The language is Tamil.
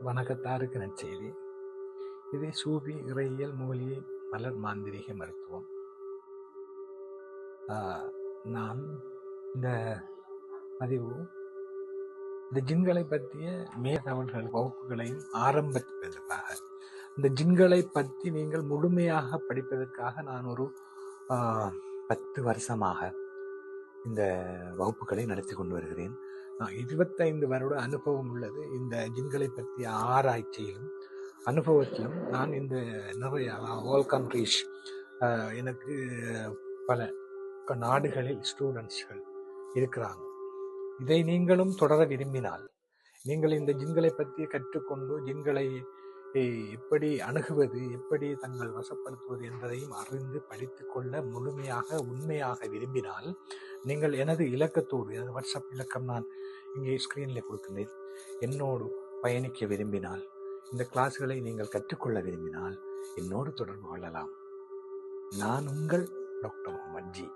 வணக்கத்தாருக்கு நற்செய்தி. இது சூபி இறையியல் மூலிகை மலர் மாந்திரீக மருத்துவம். நான் இந்த பதிவு இந்த ஜின்களை பற்றிய மேதவர்கள் வகுப்புகளையும் ஆரம்பிப்பதற்காக, இந்த ஜின்களை பற்றி நீங்கள் முழுமையாக படிப்பதற்காக நான் ஒரு 10 வருஷமாக இந்த வகுப்புகளை நடத்தி கொண்டு வருகிறேன். 25 வருட அனுபவம் உள்ளது இந்த ஜின்களை பற்றிய ஆராய்ச்சியிலும் அனுபவத்திலும். நான் இந்த நிறைய ஆல் கண்ட்ரீஸ், எனக்கு பல நாடுகளில் ஸ்டூடெண்ட்ஸ்கள் இருக்கிறாங்க. இதை நீங்களும் தொடர விரும்பினால், நீங்கள் இந்த ஜின்களை பற்றி கற்றுக்கொண்டு ஜின்களை எப்படி அணுகுவது, எப்படி தங்கள் வசப்படுத்துவது என்பதையும் அறிந்து படித்துக் கொள்ள முழுமையாக உண்மையாக விரும்பினால், நீங்கள் எனது இலக்கத்தோடு, எனது வாட்ஸ்அப் இலக்கம் நான் இங்கே ஸ்கிரீனில் கொடுக்கின்றேன், என்னோடு பயணிக்க விரும்பினால், இந்த கிளாஸ்களை நீங்கள் கற்றுக்கொள்ள விரும்பினால் என்னோடு தொடர்பு கொள்ளலாம். நான் உங்கள் டாக்டர் முகமது ஜி.